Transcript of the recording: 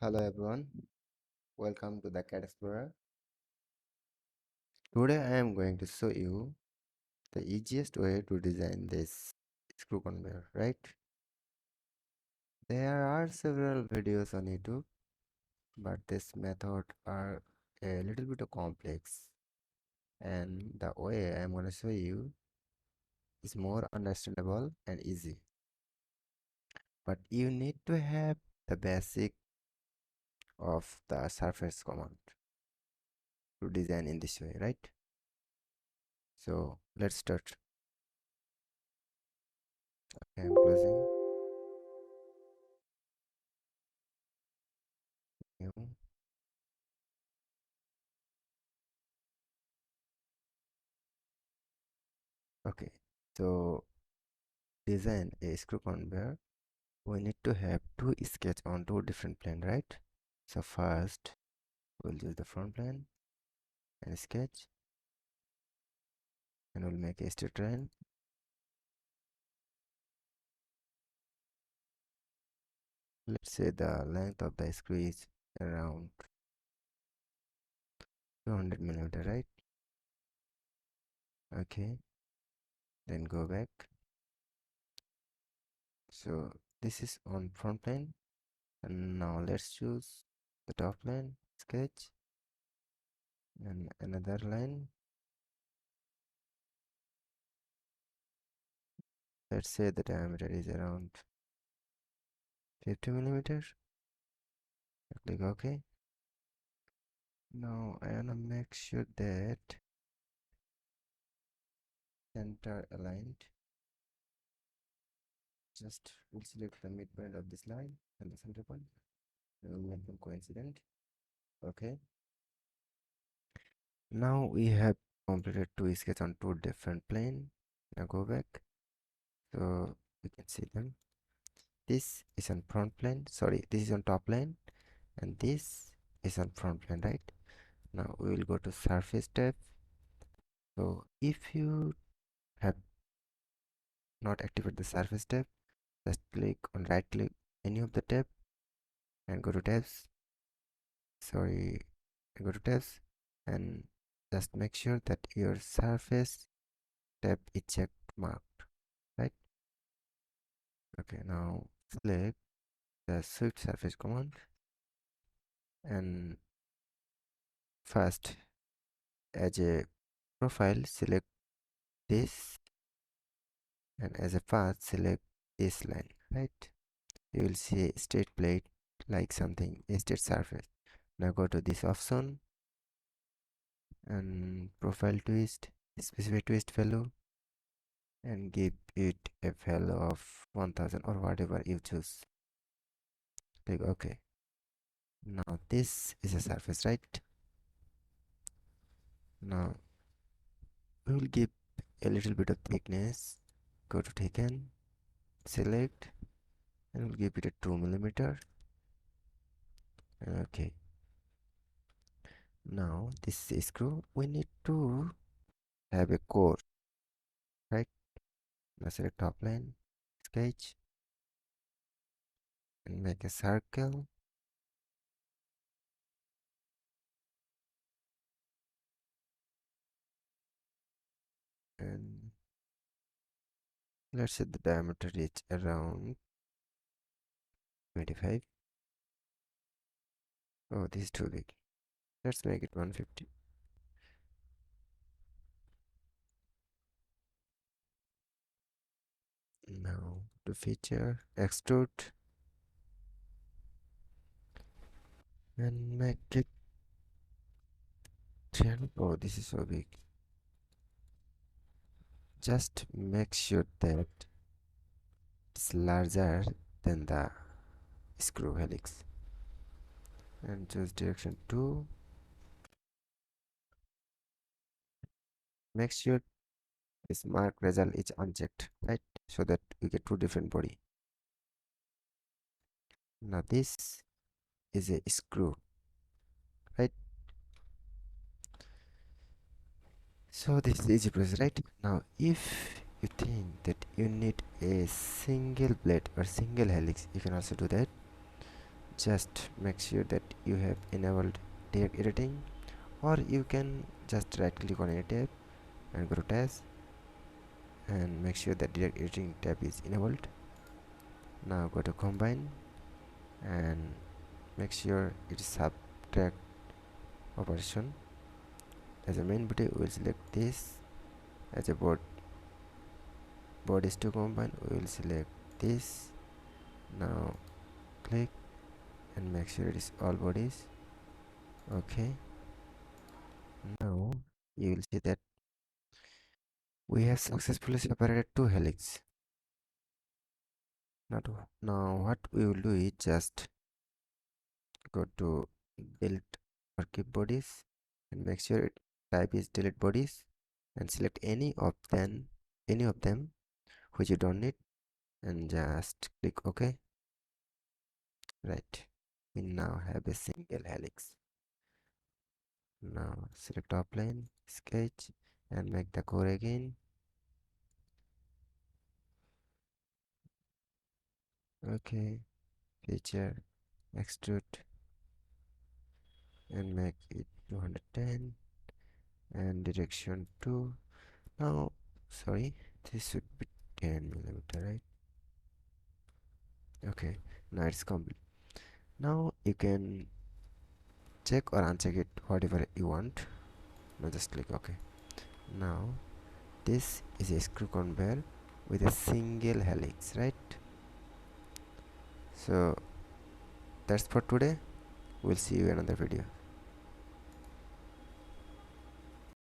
Hello everyone, welcome to the Cat Explorer. Today I am going to show you the easiest way to design this screw conveyor, right? There are several videos on YouTube, but this method are a little bit complex, and the way I am going to show you is more understandable and easy. But you need to have the basic of the surface command to design in this way, right? So let's start. I am closing. New. Okay, so design a screw conveyor, we need to have two sketch on two different plane, right? So first we'll use the front plane and sketch, and we'll make a straight line. Let's say the length of the screw is around 200 millimeter, right? Okay, then go back. So this is on front plane, and now let's choose the top plane, sketch, and another line. Let's say the diameter is around 50 millimeter. Click OK. Now I wanna make sure that center aligned. Just we'll select the midpoint of this line and the center point. We'll make them coincident. Okay. Now we have completed two sketches on two different plane. Now go back. So we can see them. This is on front plane. Sorry, this is on top plane, and this is on front plane, right? Now we will go to surface tab. So if you have not activated the surface tab, just click on right click any of the tab and go to tabs. Sorry, go to tabs and just make sure that your surface tab is checked marked, right? Okay, now select the swift surface command, and first as a profile select this, and as a path select this line, right? You will see a straight plate like something, a straight surface. Now go to this option and profile twist, specify twist value, and give it a value of 1000 or whatever you choose. Click OK. Now this is a surface, right? Now we will give a little bit of thickness. Go to thicken, select, and we'll give it a 2 millimeter. Okay. Now this is a screw. We need to have a core, right? Now select top line, sketch, and make a circle. And let's say the diameter is around 25. Oh, this is too big. Let's make it 150. Now to feature, extrude, and make it 300. Oh, this is so big. Just make sure that it's larger than the screw helix, and choose direction 2. Make sure this mark result is unchecked, right? So that we get two different body. Now this is a screw, right? So this is easy process, right? Now if you think that you need a single blade or single helix, you can also do that. just make sure that you have enabled direct editing, or you can just right click on any tab and go to task and make sure that direct editing tab is enabled. Now go to combine and make sure it is subtract operation. As a main body, we will select this. As a bodies to combine, we will select this. Now click and make sure it is all bodies. Okay, now you will see that we have successfully separated two helix. Now what we will do is just go to delete or keep bodies and make sure it type is delete bodies and select any of them which you don't need and just click OK. Right, we now have a single helix. Now select offline, sketch and make the core again. Okay, feature, extrude and make it 210 and direction 2. Now sorry, this should be 10 millimeter, right? Okay, now it's complete. Now you can check or uncheck it whatever you want. Now just click OK. Now this is a screw conveyor with a single helix, right? So that's for today. We'll see you in another video.